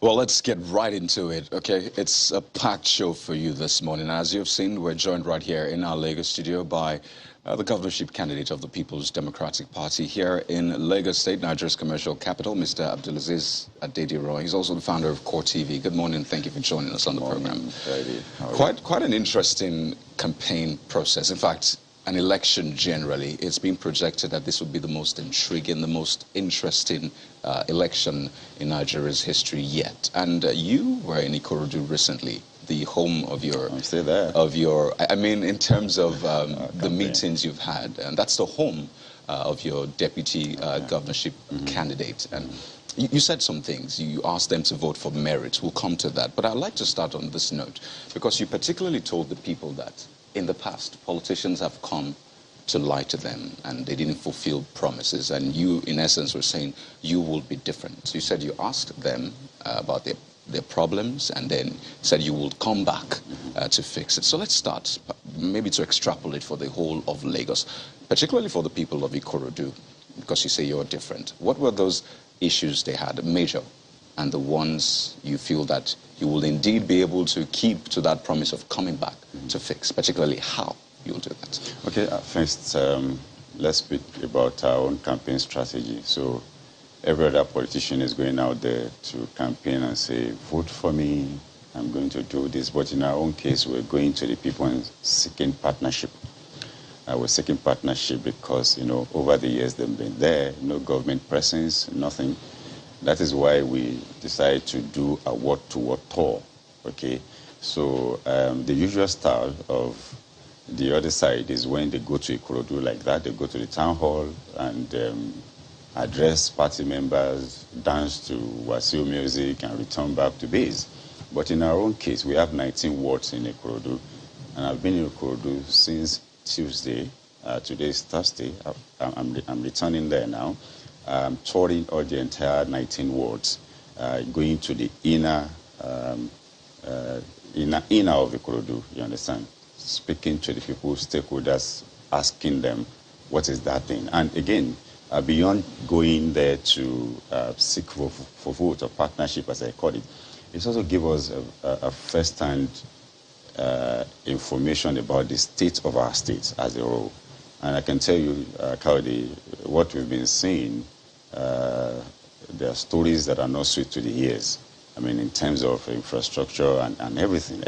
Well, let's get right into it, okay? It's a packed show for you this morning. As you've seen, we're joined right here in our Lagos studio by the governorship candidate of the People's Democratic Party here in Lagos State, Nigeria's commercial capital, Mr. Abdulaziz Adediroy. He's also the founder of Core TV. Good morning. Thank you for joining us on the program. Quite an interesting campaign process. In fact, an election generally, it's been projected that this would be the most intriguing, the most interesting election in Nigeria's history yet. And you were in Ikorodu recently, the home of your... I'm still there. Of your, I mean, in terms of the meetings you've had, and that's the home of your deputy governorship candidate. And you said some things. You asked them to vote for merit. We'll come to that. But I'd like to start on this note, because you particularly told the people that in the past, politicians have come to lie to them and they didn't fulfill promises. And you, in essence, were saying you will be different. So you said you asked them about their problems and then said you will come back to fix it. So let's start, maybe to extrapolate for the whole of Lagos, particularly for the people of Ikorodu, because you say you're different. What were those issues they had, major, and the ones you feel that you will indeed be able to keep to that promise of coming back to fix, particularly how you'll do that? Okay, first, let's speak about our own campaign strategy. So every other politician is going out there to campaign and say, vote for me, I'm going to do this. But in our own case, we're going to the people and seeking partnership. We're seeking partnership because, you know, over the years they've been there, no government presence, nothing. That is why we decided to do a word-to-word tour, okay? So the usual style of the other side is when they go to Ikorodu like that, they go to the town hall and address party members, dance to Wasiu music, and return back to base. But in our own case, we have 19 wards in Ikorodu, and I've been in Ikorodu since Tuesday. Today is Thursday. I'm returning there now. Touring all the entire 19 wards, going to the inner of Ikorodu, you understand? Speaking to the people, stakeholders, asking them, what is that thing? And again, beyond going there to seek for vote or partnership, as I call it, it's also give us a first-hand information about the state of our state as a whole. And I can tell you, Kaudi, what we've been seeing, there are stories that are not sweet to the ears. I mean, in terms of infrastructure and everything.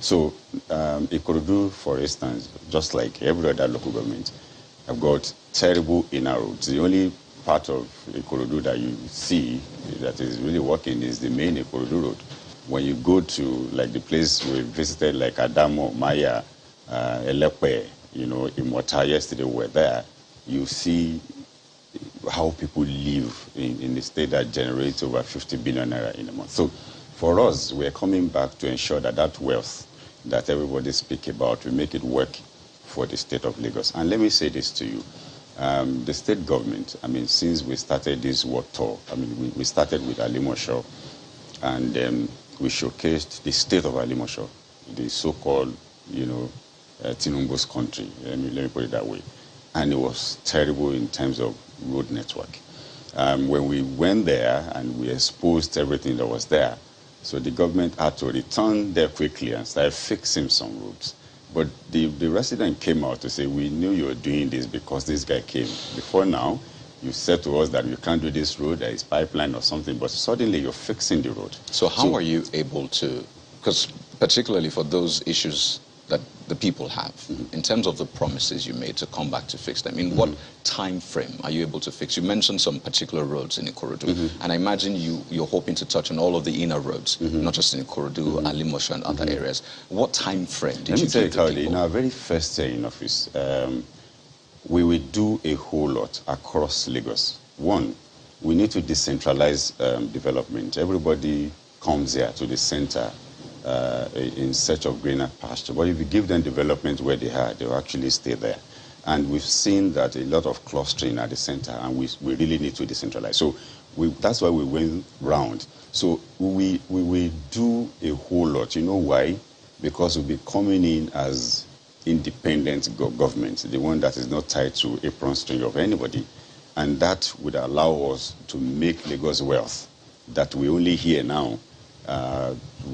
So, Ikorodu, for instance, just like every other local government, have got terrible inner roads. The only part of Ikorodu that you see that is really working is the main Ikorodu road. When you go to, like, the place we visited, like Adamo, Maya, Elepe, you know, Imota, yesterday we were there, you see how people live in the state that generates over 50 billion naira in a month. So for us, we're coming back to ensure that that wealth that everybody speaks about, we make it work for the state of Lagos. And let me say this to you. The state government, I mean, since we started this work tour, I mean, we started with Alimosho, and we showcased the state of Alimosho, the so-called, you know, Tinubu's country, let me put it that way. And it was terrible in terms of road network. When we went there and we exposed everything that was there, so the government had to return there quickly and start fixing some roads. But the resident came out to say, we knew you were doing this because this guy came. Before now, you said to us that you can't do this road, there is pipeline or something, but suddenly you're fixing the road. So how are you able to, because particularly for those issues that the people have, in terms of the promises you made to come back to fix them, in what time frame are you able to fix? You mentioned some particular roads in Ikorodu, and I imagine you're hoping to touch on all of the inner roads, not just in Ikorodu, Alimosho, and other areas. What time frame did you give the people? In our very first day in office, we will do a whole lot across Lagos. One, we need to decentralize development. Everybody comes here to the center in search of greener pasture. But if you give them development where they are, they'll actually stay there. And we've seen that a lot of clustering at the center, and we really need to decentralize. So that's why we went round. So we will do a whole lot. You know why? Because we'll be coming in as independent government, the one that is not tied to a apron string of anybody. And that would allow us to make Lagos wealth that we only hear now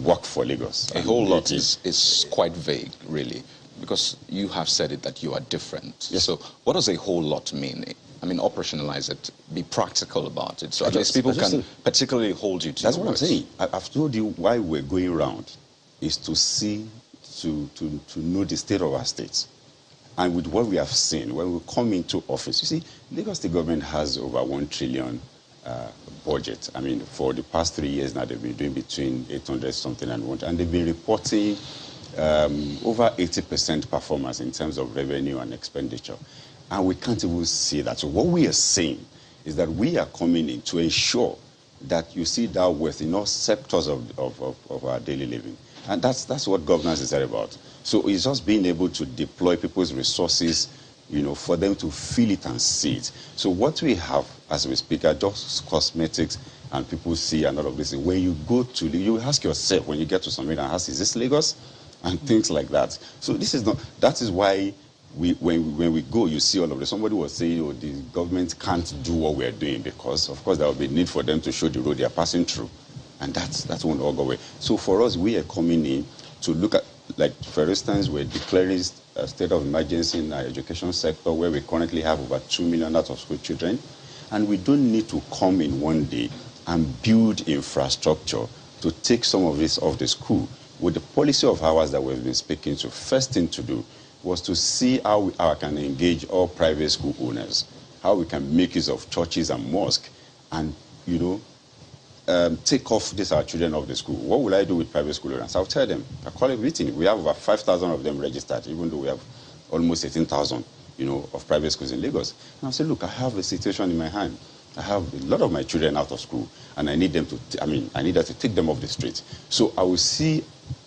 work for Lagos. A whole lot is quite vague, really, because you have said it that you are different. Yes. So what does a whole lot mean? I mean, operationalize it, be practical about it, so at least people can particularly hold you to That's your what words. I'm saying. I've told you why we're going around is to see, to know the state of our states. And with what we have seen, when we come into office, you see, Lagos State government has over 1 trillion budget. I mean, for the past 3 years now, they've been doing between 800 something and 1, and they've been reporting over 80% performance in terms of revenue and expenditure. And we can't even see that. So what we are saying is that we are coming in to ensure that you see that wealth in all sectors of our daily living. And that's what governance is all about. So it's just being able to deploy people's resources, you know, for them to feel it and see it. So what we have as we speak are just cosmetics, and people see and all of this. When you go to, you ask yourself when you get to somewhere and ask, is this Lagos? And things like that. So this is not, that is why when we go, you see all of this. Somebody was saying, oh, the government can't do what we're doing because, of course, there will be need for them to show the road they are passing through. And that won't all go away. So for us, we are coming in to look at, like, for instance, we're declaring a state of emergency in our education sector where we currently have over 2 million out-of-school children. And we don't need to come in one day and build infrastructure to take some of this off the school. With the policy of ours that we've been speaking to, first thing to do was to see how we can engage all private school owners, how we can make use of churches and mosques, and, you know, take off our children off the school. What will I do with private school owners? I'll tell them, I call it meeting. We have over 5,000 of them registered, even though we have almost 18,000, you know, of private schools in Lagos. And I'll say, look, I have a situation in my hand. I have a lot of my children out of school, and I need them to, I need to take them off the street. So I will see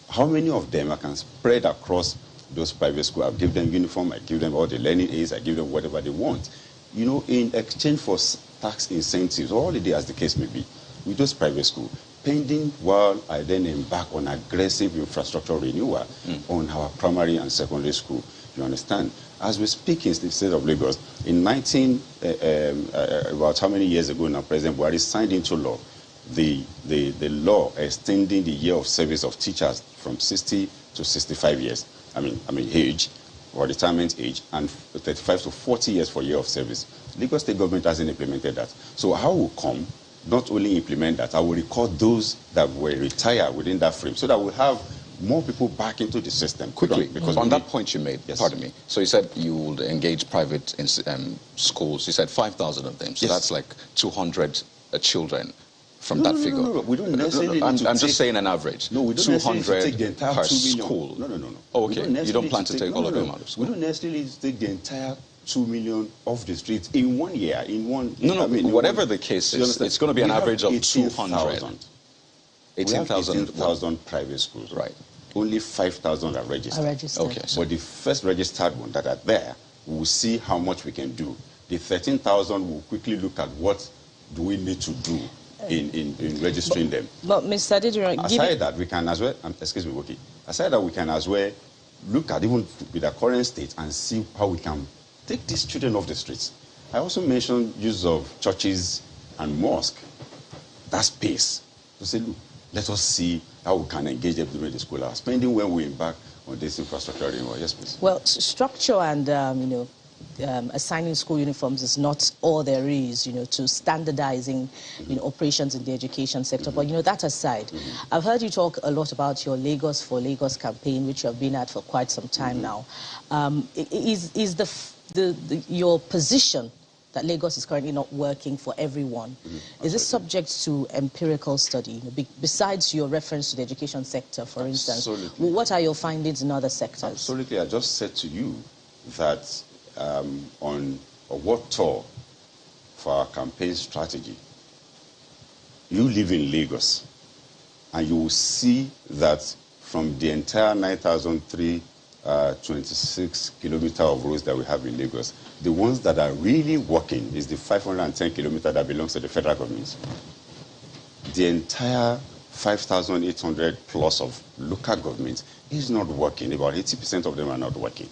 how many of them I can spread across those private schools. I'll give them uniform, I give them all the learning aids, I give them whatever they want. You know, in exchange for tax incentives, or holiday as the case may be, with those private schools, pending while I then embark on aggressive infrastructure renewal on our primary and secondary school. You understand? As we speak in the state of Lagos, in about how many years ago now, President Buhari signed into law the law extending the year of service of teachers from 60 to 65 years. I mean age, or retirement age, and 35 to 40 years for year of service. Lagos State government hasn't implemented that. So how will come not only implement that, I will record those that were retired within that frame so that we'll have more people back into the system. Quickly, because on that point you made, yes. Pardon me, so you said you would engage private schools. You said 5,000 of them, so yes. That's like 200 children from that figure. No, we don't necessarily I'm just saying an average. No, we don't 200 take the entire per 2 million. School. No. Oh, okay, you don't plan to take all of them out of school? We don't necessarily take the entire 2 million off the streets in 1 year, in one... No, whatever the case is, it's going to be an average of 200. 18,000 private schools. Right. Only 5,000 are registered. Okay. So. But the first registered one that are there, we will see how much we can do. The 13,000 will quickly look at what do we need to do in registering them. But Mr. Didier, aside that, we can as well, excuse me, Woki, aside that we can as well look at even with the current state and see how we can take these children off the streets. I also mentioned use of churches and mosques. That space to say, look, let us see how we can engage them during the school hours, spending when we embark on this infrastructure renewal. Yes, please. Well, structure and, assigning school uniforms is not all there is, to standardizing, operations in the education sector. But, that aside, I've heard you talk a lot about your Lagos for Lagos campaign, which you have been at for quite some time now. Is your position that Lagos is currently not working for everyone? Is this subject to empirical study? Besides your reference to the education sector, for instance, what are your findings in other sectors? Absolutely. I just said to you that on a world tour for our campaign strategy, you live in Lagos, and you will see that from the entire 9,326 kilometers of roads that we have in Lagos, the ones that are really working is the 510 kilometers that belongs to the federal government. The entire 5,800 plus of local governments is not working. About 80% of them are not working.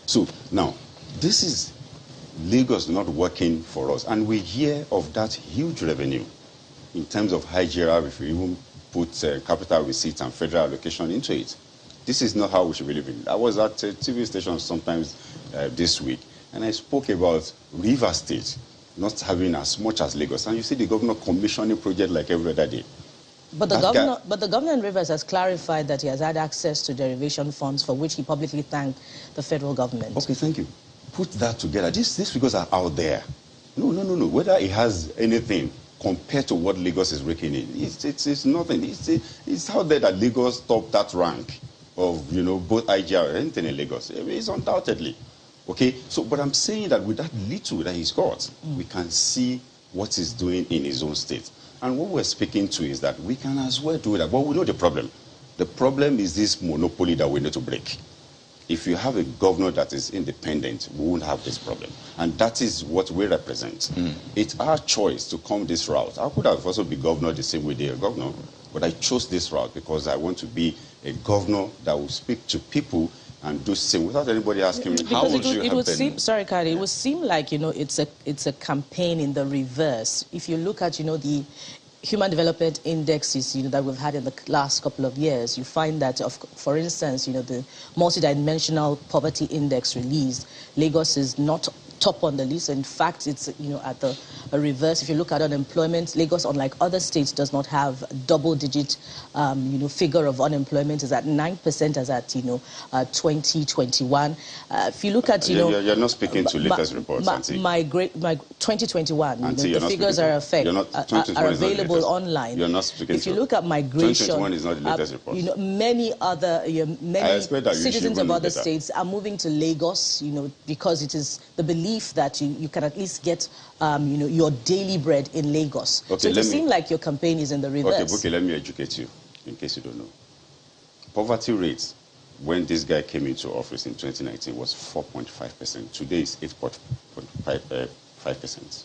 So now, this is Lagos not working for us, and we hear of that huge revenue in terms of IGR, if you even put capital receipts and federal allocation into it. This is not how we should be living. I was at a TV station sometimes this week, and I spoke about River State not having as much as Lagos. And you see the governor commissioning project like every other day. But the governor in Rivers has clarified that he has had access to derivation funds, for which he publicly thanked the federal government. Okay, thank you. Put that together. These figures are out there. No. Whether it has anything compared to what Lagos is raking in, it's nothing. It's out there that Lagos topped that rank of, both IGR or anything in Lagos. It's undoubtedly. Okay, so, but I'm saying that with that little that he's got, we can see what he's doing in his own state. And what we're speaking to is that we can as well do that. But we know the problem. The problem is this monopoly that we need to break. If you have a governor that is independent, we won't have this problem. And that is what we represent. It's our choice to come this route. I could have also been governor the same way they are governor, but I chose this route because I want to be a governor that will speak to people and do same without anybody asking me, how would you have been? Sorry, Kari, it would seem like, it's a campaign in the reverse. If you look at, the human development indexes, that we've had in the last couple of years, you find that, for instance, the multidimensional poverty index released, Lagos is not top on the list. In fact, it's, at the reverse. If you look at unemployment, Lagos, unlike other states, does not have a double-digit, figure of unemployment. Is at 9% as at, 2021. If you look at, You're not speaking to latest reports, Auntie. My 2021, Auntie, the figures are available online. You're not speaking If you look at migration, 2021 is not the latest report. Many other, many citizens of other states are moving to Lagos, because it is the belief that you can at least get, your daily bread in Lagos. Okay, so it seems like your campaign is in the reverse. Okay, let me educate you, in case you don't know. Poverty rates, when this guy came into office in 2019, was 4.5%. Today is 8.5%.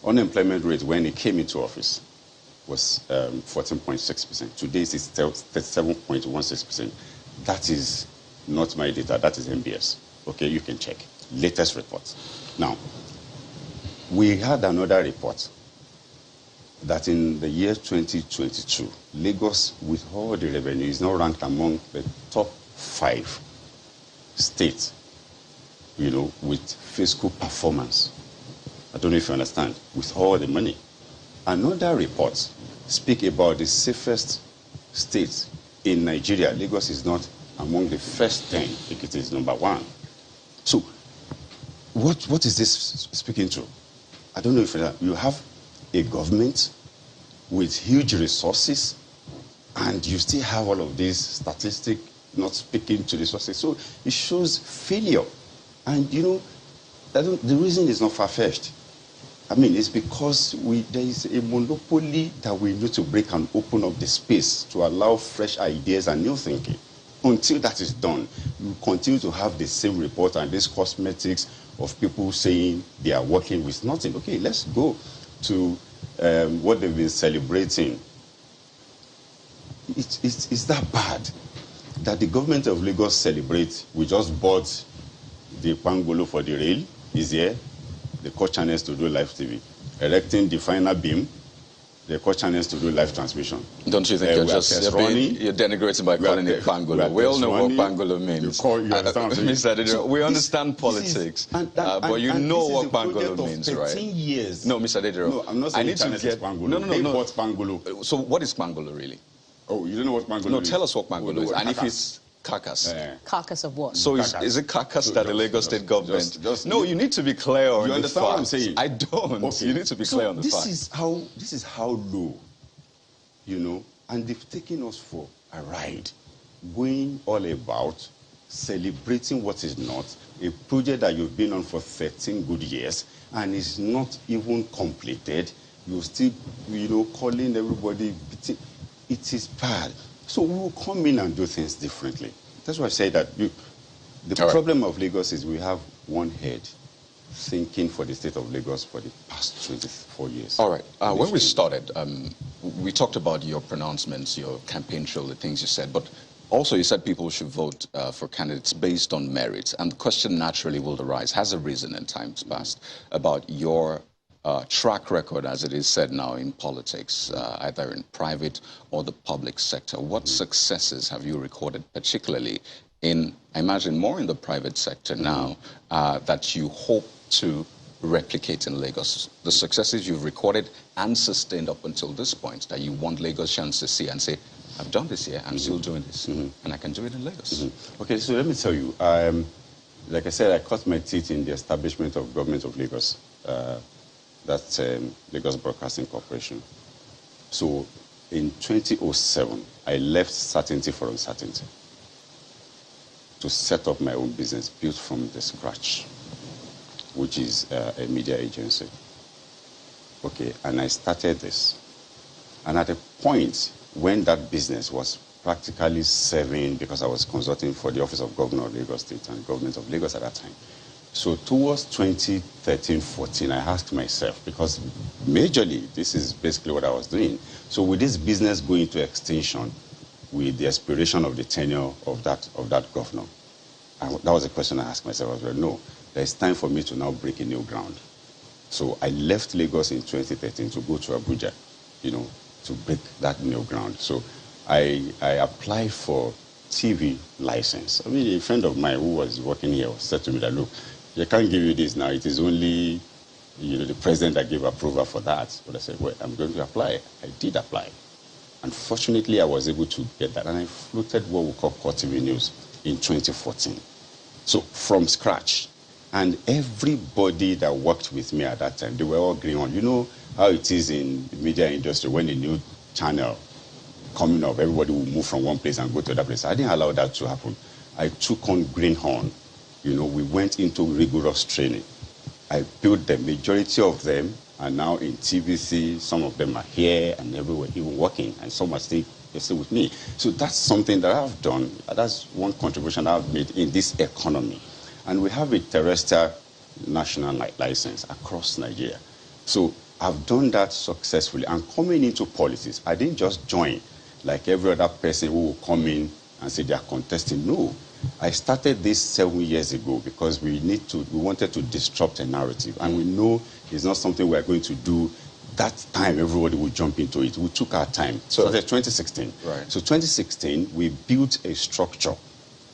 Unemployment rate, when he came into office, was 14.6%. Today is 37.16%. That is not my data. That is MBS. Okay, you can check. Latest reports. Now, we had another report that in the year 2022, Lagos, with all the revenue, is now ranked among the top 5 states, with fiscal performance. I don't know if you understand, with all the money. Another report speaks about the safest states in Nigeria. Lagos is not among the first 10, I think it is number 1. So, what is this speaking to? I don't know if you have a government with huge resources and you still have all of these statistics not speaking to the resources. So it shows failure. And the reason is not far-fetched. I mean, it's because there is a monopoly that we need to break and open up the space to allow fresh ideas and new thinking. Until that is done, we continue to have the same report and this cosmetics of people saying they are working with nothing. Okay, let's go to what they've been celebrating. It's that bad that the government of Lagos celebrates. We just bought the Pangolo for the rail, is here. The core channels to do live TV. Erecting the final beam, the core channels to do live transmission. Don't you think you're denigrating by calling it Pangolo? We all know what Pangolo means. Mr. Adediro, we understand politics, but you know what Pangolo means, right? Years. No, Mr. Adediro. No, I'm not saying Pangolo. No. They bought Pangolo. So what is Pangolo really? Oh, you don't know what Pangolo is? No, tell us what Pangolo is. And if it's carcass. Carcass of what? So is it carcass that the Lagos State government... No, you need to be clear on the facts. You understand what I'm saying? I don't. Okay. You need to be clear on the facts. This is how low, and they've taken us for a ride, going all about, celebrating what is not, a project that you've been on for 13 good years, and is not even completed. You're still, calling everybody... It is bad. So we will come in and do things differently. That's why I say that the problem of Lagos is we have one head thinking for the state of Lagos for the past 24 years. All right. When we started, we talked about your pronouncements, your campaign trail, the things you said, but also you said people should vote for candidates based on merit. And the question naturally will arise, has arisen in times past, about your track record, as it is said now in politics, either in private or the public sector, what successes have you recorded, particularly in, I imagine, more in the private sector now, that you hope to replicate in Lagos? The successes you've recorded and sustained up until this point that you want Lagosians to see and say, I've done this here, I'm still doing this, and I can do it in Lagos. Okay, so let me tell you, like I said, I cut my teeth in the establishment of Government of Lagos. That's Lagos Broadcasting Corporation. So in 2007, I left certainty for uncertainty to set up my own business built from the scratch, which is a media agency. Okay, and I started this. And at a point when that business was practically serving, because I was consulting for the Office of Governor of Lagos State and Government of Lagos at that time. So towards 2013-14, I asked myself, because majorly this is basically what I was doing. So with this business going to extinction, with the expiration of the tenure of that governor, that was a question I asked myself. I was like, no, there's time for me to now break a new ground. So I left Lagos in 2013 to go to Abuja, to break that new ground. So I applied for TV license. I mean, a friend of mine who was working here said to me that, look, I can't give you this now. It is only, the president that gave approval for that. But I said, well, I'm going to apply. I did apply. Unfortunately, I was able to get that. And I floated what we call Core TV News in 2014. So from scratch. And everybody that worked with me at that time, they were all green on. You know how it is in the media industry when a new channel coming up, everybody will move from one place and go to another place. I didn't allow that to happen. I took on greenhorn. We went into rigorous training. I built the majority of them are now in TVC. Some of them are here and everywhere, even working, and some are still with me. So that's something that I've done. That's one contribution I've made in this economy. And we have a terrestrial national license across Nigeria. So I've done that successfully. And coming into politics, I didn't just join like every other person who will come in and say they are contesting. No. I started this 7 years ago because we wanted to disrupt a narrative. And we know it's not something we're going to do that time everybody would jump into it. We took our time. So that's 2016. Right. So 2016, we built a structure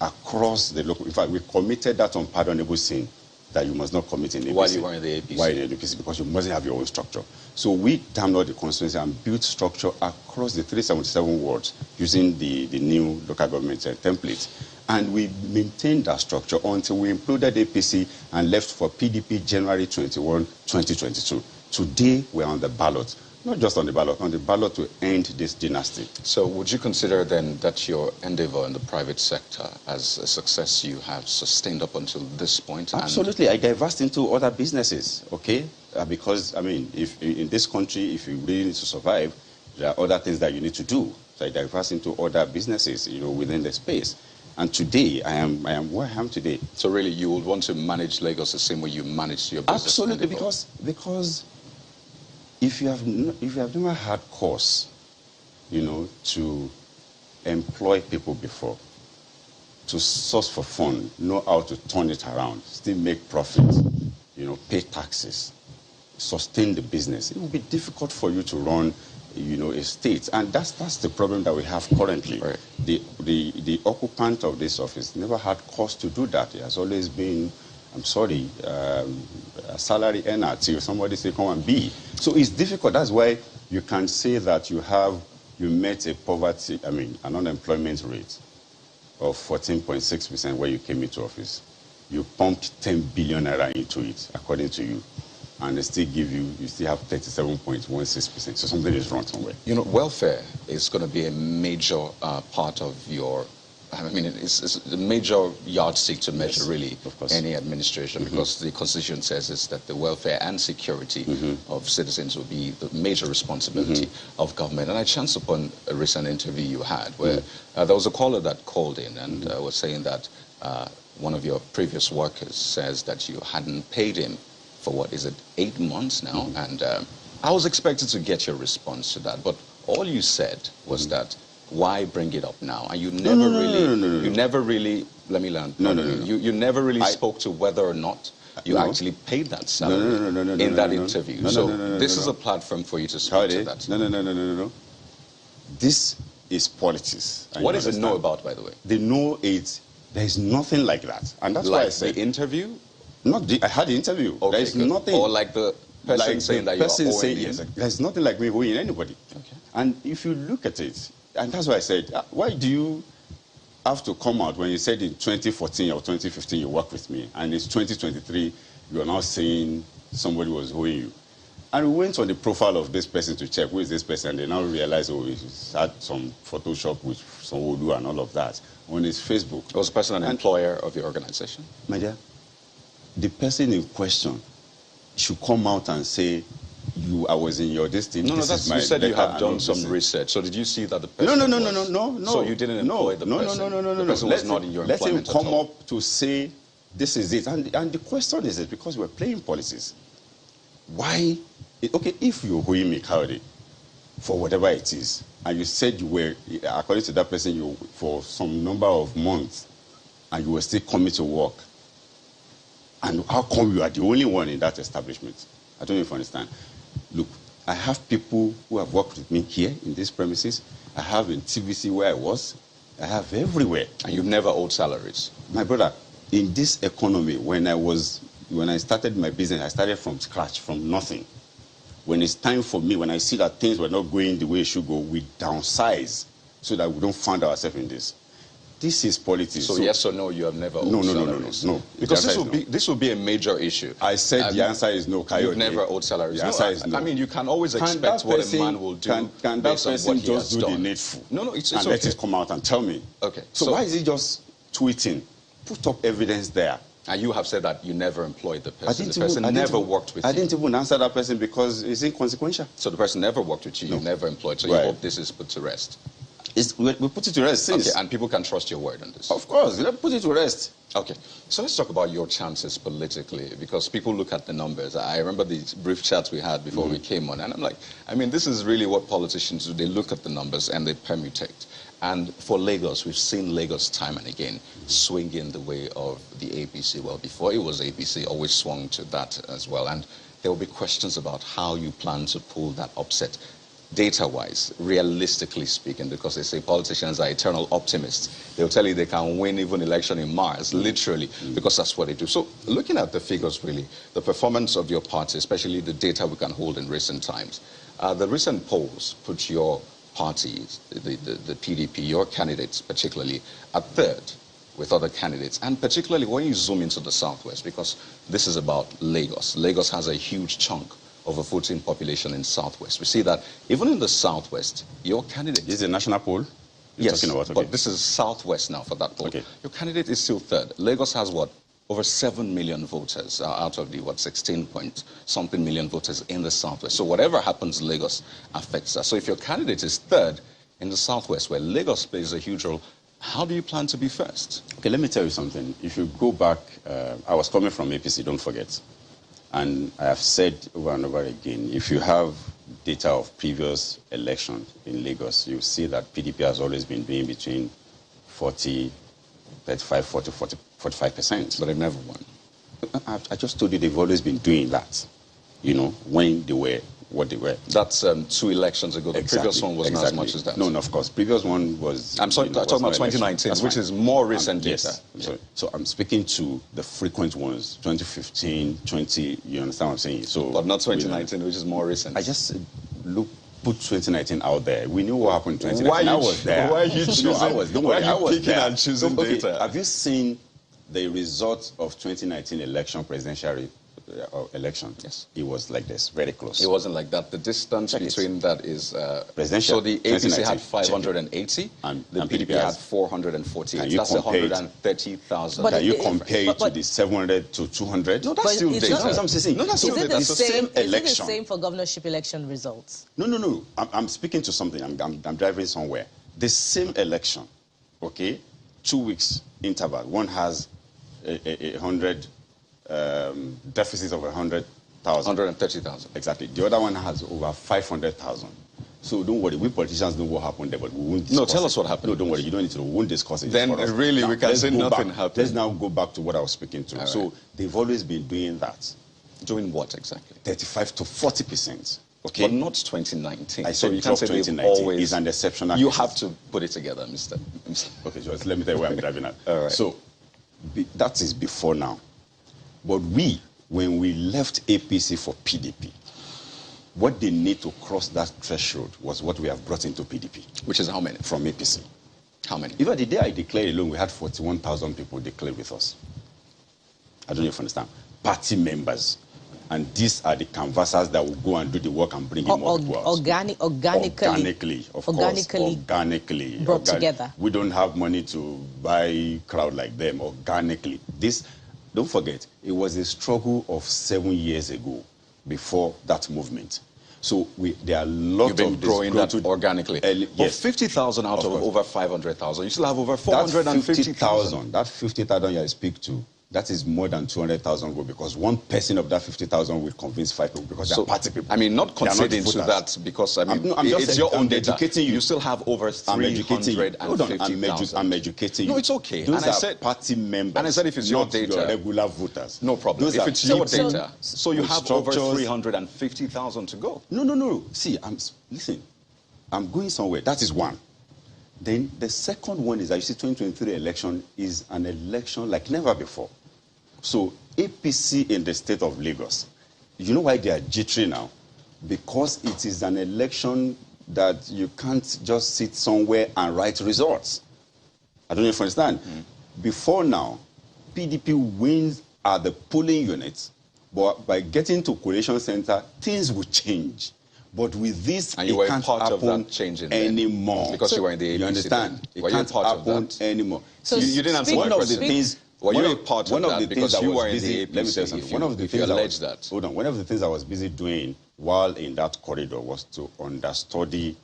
across the local. In fact, we committed that unpardonable sin that you must not commit in APC. While you were in the APC? While in the APC, because you must have your own structure. So we damned all the constituency and built structure across the 377 wards using the new local government template. And we maintained that structure until we imploded APC and left for PDP January 21, 2022. Today, we're on the ballot. Not just on the ballot to end this dynasty. So would you consider then that your endeavor in the private sector as a success you have sustained up until this point? Absolutely. I diversed into other businesses, okay? Because, I mean, if in this country, if you really need to survive, there are other things that you need to do. So I diversed into other businesses, within the space. And today, I am where I am today. So really, you would want to manage Lagos the same way you managed your business? Absolutely, because if you have never had cause, to employ people before, to source for fund, know how to turn it around, still make profits, pay taxes, sustain the business, it will be difficult for you to run, a state. And that's the problem that we have currently. Right. The occupant of this office never had cause to do that. It has always been, a salary earner till somebody say come and be. So it's difficult. That's why you can say that you met an unemployment rate of 14.6% when you came into office. You pumped 10 billion naira into it, according to you. And they still you still have 37.16%. So something is wrong somewhere. Welfare is going to be a major part of your, it's a major yardstick to measure, really, any administration, because the Constitution says is that the welfare and security of citizens will be the major responsibility of government. And I chanced upon a recent interview you had where there was a caller that called in and was saying that one of your previous workers says that you hadn't paid him for 8 months now? And I was expected to get your response to that, but all you said was that why bring it up now? And you never really, let me learn. No. You never really spoke to whether or not you actually paid that salary in that interview. So this is a platform for you to speak to that. No. This is politics. What does it know about, by the way? They know it. There is nothing like that. And that's why I said... the interview? I had the interview. Okay, there is nothing... Or like the person saying that you are owing yes, there's nothing like me owing anybody. Okay. And if you look at it, and that's why I said, why do you have to come out when you said in 2014 or 2015 you worked with me, and it's 2023, you are now saying somebody was owing you? And we went on the profile of this person to check who is this person, and they now realized, oh, he's had some Photoshop with some Odu and all of that on his Facebook. Was the person an employer of your organization? My dear, the person in question should come out and say, I was in your destiny. No, that's you said you have done some research. So did you see that the person No. So you didn't employ the person? No. The person was not in your employment let him come up to say, this is it. And the question is because we're playing policies. Why? Okay, if you're owing me, Cowdy, for whatever it is, and you said you were, according to that person, you for some number of months, and you were still coming to work, and how come you are the only one in that establishment? I don't know if you understand. Look, I have people who have worked with me here in these premises. I have in TVC where I was. I have everywhere. And you've never owed salaries? My brother, in this economy, when I started my business, I started from scratch, from nothing. When it's time for me, when I see that things were not going the way it should go, we downsize so that we don't find ourselves in this. This is politics. So yes or no, you have never owed salaries? No. Because this will be a major issue. I said the answer is no, Coyote. You've never owed salaries? The answer is no. I mean, you can always expect what a man will do can that based on person what he just has do done. the needful? No, it's and okay. let it come out and tell me. Okay. So why is he just tweeting? Put up evidence there. And you have said that you never employed the person. The person never worked with you. I didn't even answer that person because it's inconsequential. So the person never worked with you, you never employed, so you hope this is put to rest. We put it to rest since. Okay, and people can trust your word on this. Of course, let's put it to rest. Okay, so let's talk about your chances politically, because people look at the numbers. I remember the brief chats we had before we came on, and I'm like, I mean, this is really what politicians do. They look at the numbers and they permutate. And for Lagos, we've seen Lagos time and again swing in the way of the APC. Well, before it was APC, always swung to that as well. And there will be questions about how you plan to pull that upset, data-wise, realistically speaking, because they say politicians are eternal optimists. They'll tell you they can win even election in Mars, literally, because that's what they do. So looking at the figures, really, the performance of your party, especially the data we can hold in recent times, the recent polls put your parties, the PDP, your candidates particularly, at third with other candidates, and particularly when you zoom into the Southwest, because this is about Lagos. Lagos has a huge chunk of a voting population in Southwest. We see that even in the Southwest, your candidate... This is a national poll? Yes, talking about, but this is Southwest now for that poll. Okay. Your candidate is still third. Lagos has what? Over 7 million voters out of the, 16 point something million voters in the Southwest. So whatever happens in Lagos affects us. So if your candidate is third in the Southwest, where Lagos plays a huge role, how do you plan to be first? Okay, let me tell you something. If you go back, I was coming from APC, don't forget. And I have said over and over again, if you have data of previous elections in Lagos, you see that PDP has always been doing between 40, 35, 40, 45%. But they've never won. I just told you they've always been doing that, when they were what they were. That's 2 elections ago. The previous one was not as much as that. No, of course. Previous one was... I'm sorry, I'm talking about 2019, which is more recent data. Yes. So I'm speaking to the frequent ones, 2015, 20, you understand what I'm saying? So, but not 2019, which is more recent. I just put 2019 out there. We knew what happened in 2019. I was there. Why are you choosing? No, I was picking and choosing data? Have you seen the results of 2019 presidential election? Yes. It was like this, very close. It wasn't like that. The distance between that is... presidential. So the APC had 580, and the PDP had 448. That's 130,000. Can you compare it to the 700 to 200? No, that's still data. No, that's still data. That's the same election. Is it the same for governorship election results? No. I'm speaking to something. I'm driving somewhere. The same election, okay? 2 weeks interval. One has a 100... deficit of 100,000. 130,000. Exactly. The other one has over 500,000. So don't worry, we politicians know what happened there, but we won't discuss No, tell us what happened. No, don't worry, you don't need to know. We won't discuss it. Then really now, we can say nothing back. happened. Let's now go back to what I was speaking to. All so right. they've always been doing that. Doing what exactly? 35 to 40%. Okay? But not 2019. I so said you can't say they've 2019 always... is an exceptional You case. have to put it together, Mr. Okay, just let me tell you where I'm driving at. All right. So that is before now. But we, when we left APC for PDP, what they need to cross that threshold was what we have brought into PDP. Which is how many? From APC. How many? Even the day I declared alone, we had 41,000 people declared with us. I don't know if you understand. Party members. And these are the canvassers that will go and do the work and bring in more people out. Organically, of course. Organically. Brought together. We don't have money to buy crowd like them. Organically. This, don't forget, it was a struggle of 7 years ago before that movement. So there are lots You've been of growing that organically. But yes. 50,000 out of over 500,000. You still have over 450,000. That 50,000 I speak to, that is more than 200,000 go, because one person of that 50,000 will convince 5 people, because they're party people. I mean, not conceding not to that, because I mean, I'm just it's saying, your own I'm data. educating you. You still have over 350,000. Hold on, I'm educating you. No, it's okay. Those and are I said, party members. And I said if it's your not data, your regular voters. No problem. Those if are it's your people data, so you with have over structures. 350,000 to go. No. See, listen. I'm going somewhere. That is one. Then the second one is that you see 2023 election is an election like never before. So APC in the state of Lagos, you know why they are jittery now? Because it is an election that you can't just sit somewhere and write results. I don't know if you understand. Before now, PDP wins at the polling units, but by getting to collation center, things will change. But with this, and you it were can't part happen of that changing anymore. Because you were in the APC. You understand? Then. It Were you can't part of happen that? anymore. So you didn't answer one my of the question. things. Were you a one part of of that? the Because things you I was were in busy, the let me tell you APC. something. One of the If things you I allege was, that. hold on. One of the things I was busy doing while in that corridor was to understudy,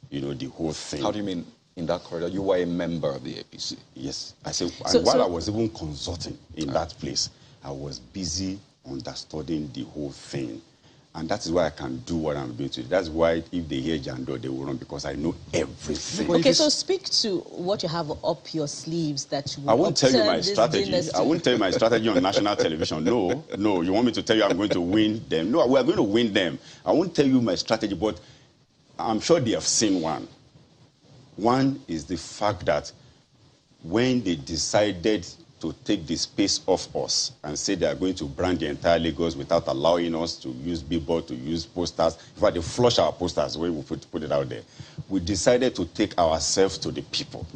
the whole thing. How do you mean in that corridor? You were a member of the APC. Yes, I said. And while I was even consulting in that place, I was busy understudying the whole thing. And that is why I can do what I'm doing today. That's why if they hear Jandor, they will run, because I know everything. Okay, so speak to what you have up your sleeves that you will I won't tell you my strategy. Dynasty. I won't tell you my strategy on national television. No. You want me to tell you I'm going to win them? No, we are going to win them. I won't tell you my strategy, but I'm sure they have seen one. One is the fact that when they decided to take the space off us and say they are going to brand the entire Lagos without allowing us to use billboard, to use posters. In fact, they flush our posters where we put it out there. We decided to take ourselves to the people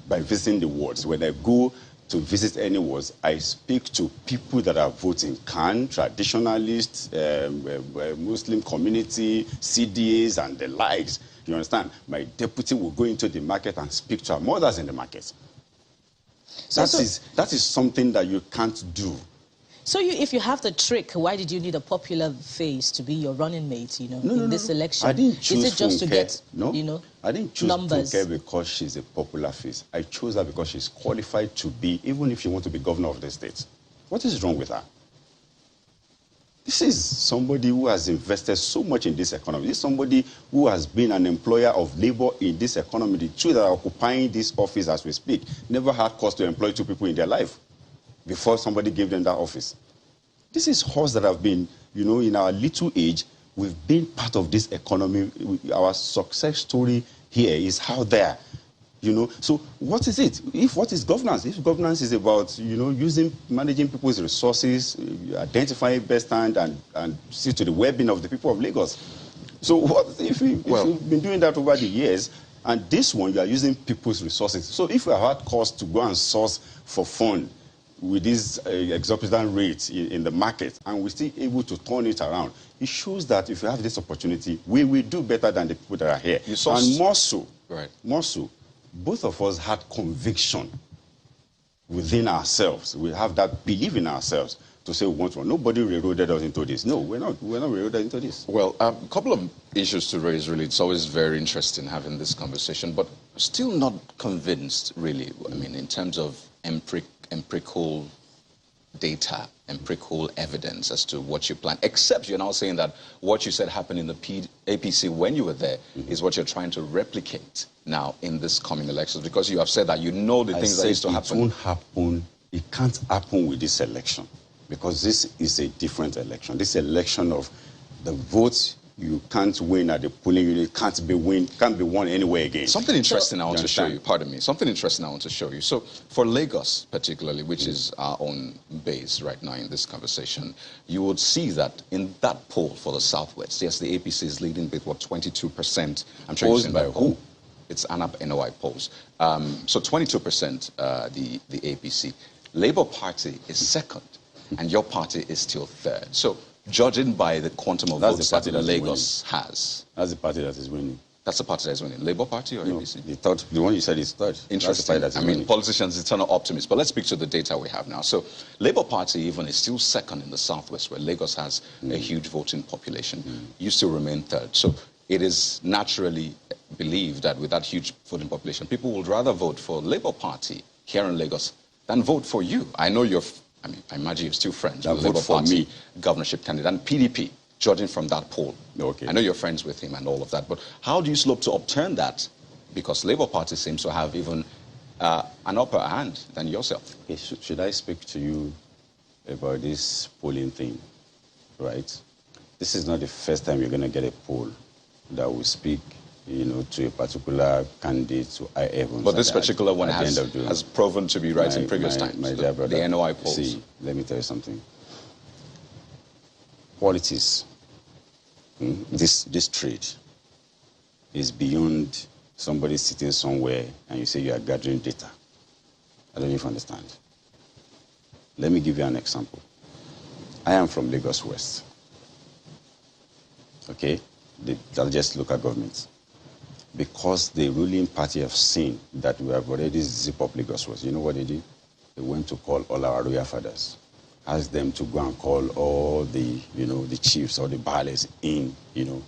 by visiting the wards. When I go to visit any wards, I speak to people that are voting, traditionalists, Muslim community, CDAs, and the likes. You understand? My deputy will go into the market and speak to our mothers in the market. That is something that you can't do. So if you have the trick, why did you need a popular face to be your running mate, in this election? I didn't choose Is it just to get, I didn't choose numbers? Funke because she's a popular face. I chose her because she's qualified to be, even if you want to be governor of the state. What is wrong with her? This is somebody who has invested so much in this economy. This is somebody who has been an employer of labor in this economy. The two that are occupying this office as we speak never had cause to employ 2 people in their life before somebody gave them that office. This is us that have been, in our little age, we've been part of this economy. Our success story here is how there. So what is it? What is governance? If governance is about, managing people's resources, identifying best hand, and see to the well-being of the people of Lagos. So what if you've been doing that over the years, and this one you are using people's resources. So if we have had cost to go and source for fund with these exorbitant rates in the market, and we're still able to turn it around, it shows that if you have this opportunity, we will do better than the people that are here. And more so, both of us had conviction within ourselves. We have that belief in ourselves to say we want one. Nobody railroaded us into this. No, we're not railroaded into this. Well, a couple of issues to raise, really. It's always very interesting having this conversation, but still not convinced, really. I mean, in terms of empirical data, empirical evidence as to what you plan, except you're now saying that what you said happened in the APC when you were there is what you're trying to replicate now in this coming elections, because you have said that you know the things that used to happen. It won't happen. It can't happen with this election, because this is a different election. This election of the votes you can't win at the polling unit, can't be won anywhere again. Something interesting I want to show you, pardon me, something interesting I want to show you. So for Lagos particularly, which is our own base right now in this conversation, you would see that in that poll for the Southwest, yes, the APC is leading with, what, 22%? I'm sure you've seen by who? It's ANAP NOI polls. So 22% the APC. Labour Party is second, and your party is still third. So judging by the quantum of votes that Lagos has. That's the party that is winning. That's the party that is winning. Labour Party or APC? The one you said is third. Interesting. I mean, politicians, eternal optimists. But let's speak to the data we have now. So Labour Party even is still second in the Southwest, where Lagos has a huge voting population. You still remain third. So it is naturally believed that with that huge voting population, people would rather vote for Labour Party here in Lagos than vote for you. I know you're... I mean, I imagine you're still friends with the Labour Party governorship candidate and PDP, judging from that poll. Okay. I know you're friends with him and all of that, but how do you slope to upturn that? Because Labour Party seems to have even an upper hand than yourself. Okay, should I speak to you about this polling thing, right? This is not the first time you're going to get a poll that will speak, you know, to a particular candidate to high heavens. But this particular one has proven to be right in previous times. My dear brother, the NOI polls. See, let me tell you something. Politics, this trade, is beyond somebody sitting somewhere and you say you are gathering data. I don't know if you understand. Let me give you an example. I am from Lagos West. Okay? The largest local government. Because the ruling party have seen that we have already zipped up Lagos West, you know what they did? They went to call all our royal fathers, asked them to go and call all the, you know, the chiefs or the baales in, you know,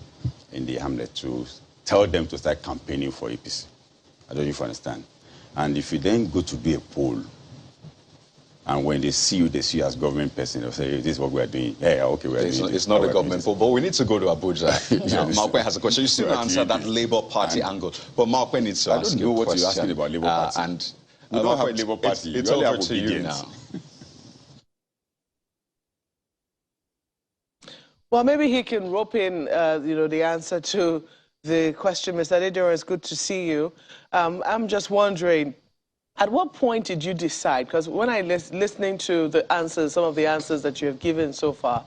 in the hamlet to tell them to start campaigning for APC. I don't know if you understand. And if you then go to do a poll, and when they see you as government person, they'll say, hey, this is what we are doing. Yeah, okay, we are doing this. It's not a government poll, but we need to go to Abuja. Now, Malkwe has a question. You still answer that Labour Party angle. But Malkwe needs to ask you a question. I don't know what you're asking about Labour Party. And we don't have Labour Party. It's over to you now. Well, maybe he can rope in, you know, the answer to the question. Mr. Jandor, it's good to see you. I'm just wondering, at what point did you decide? Because when I listening to the answers, some of the answers that you have given so far,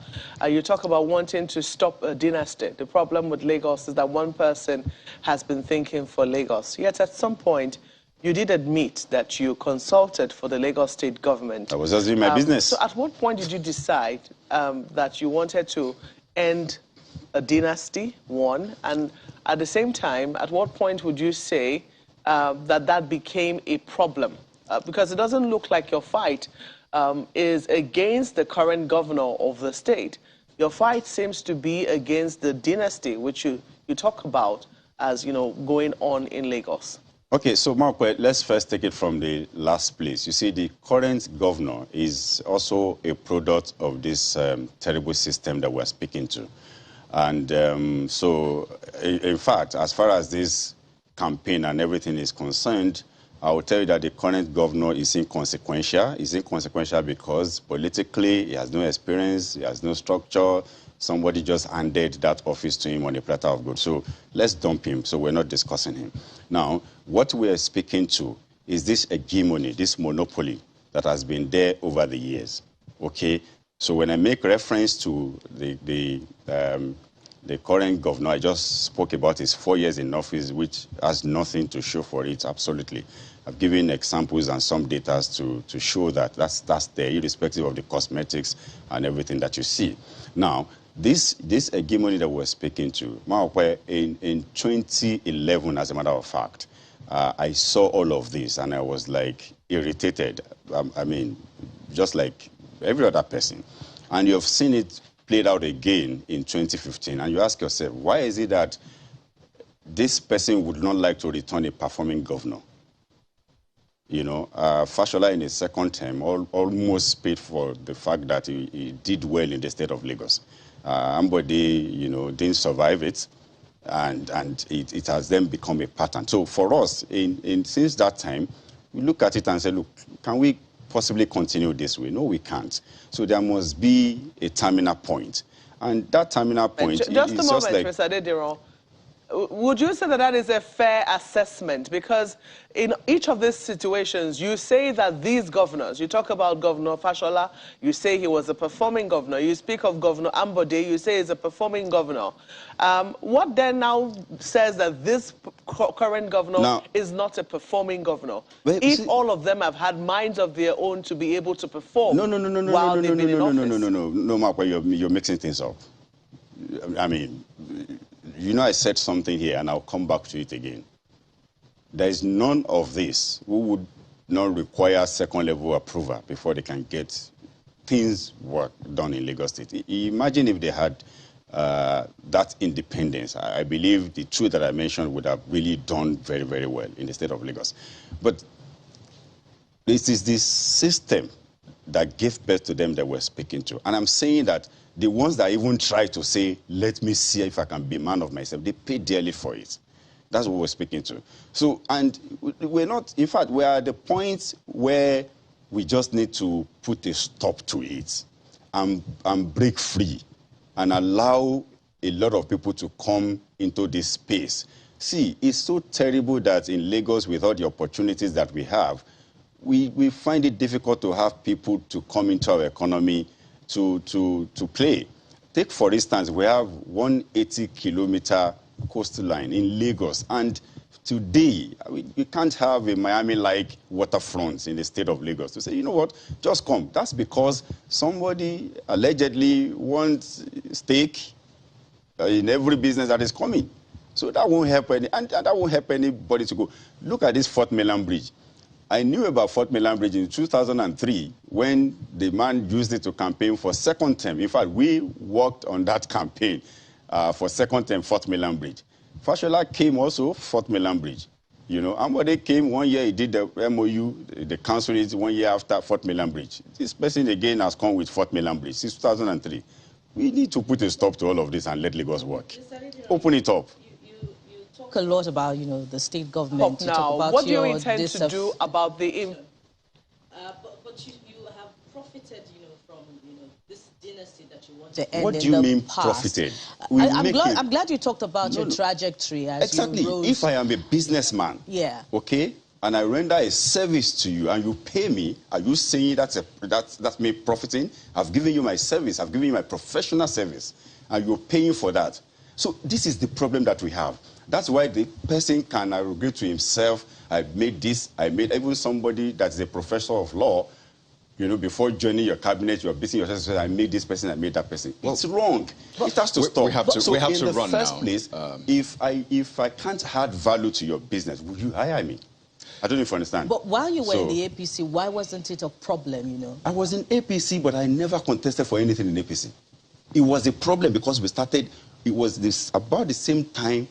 you talk about wanting to stop a dynasty. The problem with Lagos is that one person has been thinking for Lagos. Yet at some point, you did admit that you consulted for the Lagos state government. I was just doing my business. So at what point did you decide that you wanted to end a dynasty, one? And at the same time, at what point would you say that became a problem? Because it doesn't look like your fight is against the current governor of the state. Your fight seems to be against the dynasty, which you talk about as, you know, going on in Lagos. Okay, so Malkwe, let's first take it from the last place. You see, the current governor is also a product of this terrible system that we're speaking to. And so, in fact, as far as this campaign and everything is concerned, I will tell you that the current governor is inconsequential. He's inconsequential because politically he has no experience, he has no structure. Somebody just handed that office to him on a platter of gold. So let's dump him, so we're not discussing him. Now, what we're speaking to is this hegemony, this monopoly that has been there over the years, okay? So when I make reference to the current governor, I just spoke about his 4 years in office, which has nothing to show for it, absolutely. I've given examples and some data to show that that's there, irrespective of the cosmetics and everything that you see. Now, this hegemony that we're speaking to, in 2011, as a matter of fact, I saw all of this and I was like irritated. I mean, just like every other person. And you have seen it played out again in 2015. And you ask yourself, why is it that this person would not like to return a performing governor? You know, Fashola in his second term almost paid for the fact that he did well in the state of Lagos. Ambode, you know, didn't survive it, and it has then become a pattern. So for us, since that time, we look at it and say, look, can we possibly continue this way? No, we can't. So there must be a terminal point. And that terminal point is just a moment, just like... Mr. Adediran. Would you say that that is a fair assessment? Because in each of these situations, you say that these governors, you talk about Governor Fashola, you say he was a performing governor. You speak of Governor Ambode, you say he's a performing governor. What then now says that this current governor is not a performing governor? If all of them have had minds of their own to be able to perform while they've been in office. No, Mark, you're mixing things up. I mean, you know, I said something here, and I'll come back to it again. There is none of this who would not require second-level approval before they can get things work done in Lagos State. Imagine if they had that independence. I believe the two that I mentioned would have really done very, very well in the state of Lagos. But it is this system that gave birth to them that we're speaking to. And I'm saying that the ones that even try to say, let me see if I can be a man of myself, they pay dearly for it. That's what we're speaking to. So, and we're not, in fact, we're at the point where we just need to put a stop to it and break free and allow a lot of people to come into this space. See, it's so terrible that in Lagos, with all the opportunities that we have, we find it difficult to have people to come into our economy to play. Take, for instance, we have 180-kilometer coastline in Lagos, and today we can't have a Miami-like waterfront in the state of Lagos to say, you know what, just come. That's because somebody allegedly wants stake in every business that is coming. So that won't help that won't help anybody to go. Look at this Fort Mainland Bridge. I knew about Fort Mainland Bridge in 2003 when the man used it to campaign for second term. In fact, we worked on that campaign for second term Fort Mainland Bridge. Fashola came also, Fort Mainland Bridge. You know, Ambode came 1 year, he did the MOU, the council is 1 year after Fort Mainland Bridge. This person again has come with Fort Mainland Bridge since 2003. We need to put a stop to all of this and let Lagos work. Open it up. Talk a lot about, you know, the state government. Now, talk about what do you intend to do about the... But you have profited, you know, from, you know, this dynasty that you want to end. What do you mean profited? I'm glad you talked about your trajectory as exactly. You rose. If I am a businessman, okay, and I render a service to you and you pay me, are you saying that's me profiting? I've given you my service, I've given you my professional service, and you're paying for that. So this is the problem that we have. That's why the person can arrogate to himself, I made this, I made even somebody that's a professor of law, you know, before joining your cabinet, you're beating yourself, say, I made this person, I made that person. Well, it's wrong. It has to stop. We have to run now. In the first place, if I can't add value to your business, would you hire me? I don't know if you understand. But while you were in the APC, why wasn't it a problem, you know? I was in APC, but I never contested for anything in APC. It was a problem because we started, it was about the same time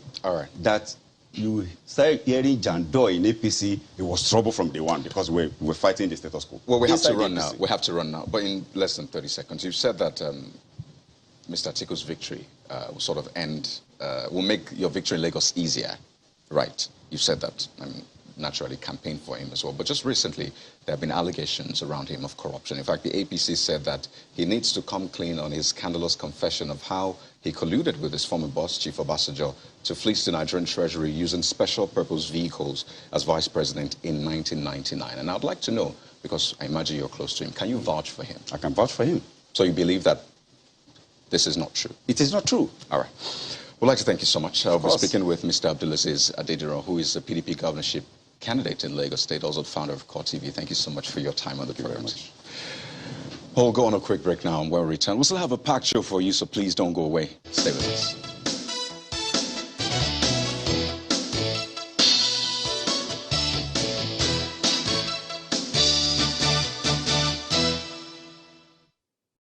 that you started hearing Jandor in APC. It was trouble from day one because we're fighting the status quo. Well, we have to run now. We have to run now. But in less than 30 seconds, you said that Mr. Atiku's victory will sort of will make your victory in Lagos easier. Right. You said that. I mean, naturally campaigned for him as well. But just recently, there have been allegations around him of corruption. In fact, the APC said that he needs to come clean on his scandalous confession of how he colluded with his former boss, Chief Obasanjo, to fleece the Nigerian Treasury using special purpose vehicles as vice president in 1999. And I'd like to know, because I imagine you're close to him, can you vouch for him? I can vouch for him. So you believe that this is not true? It is not true. All right. We'd like to thank you so much. I'll be speaking with Mr. Abdulaziz Adediran, who is the PDP governorship candidate in Lagos State, also the founder of Core TV. Thank you so much for your time on the program. We'll go on a quick break now, and when we return, we'll still have a packed show for you, so please don't go away. Stay with us.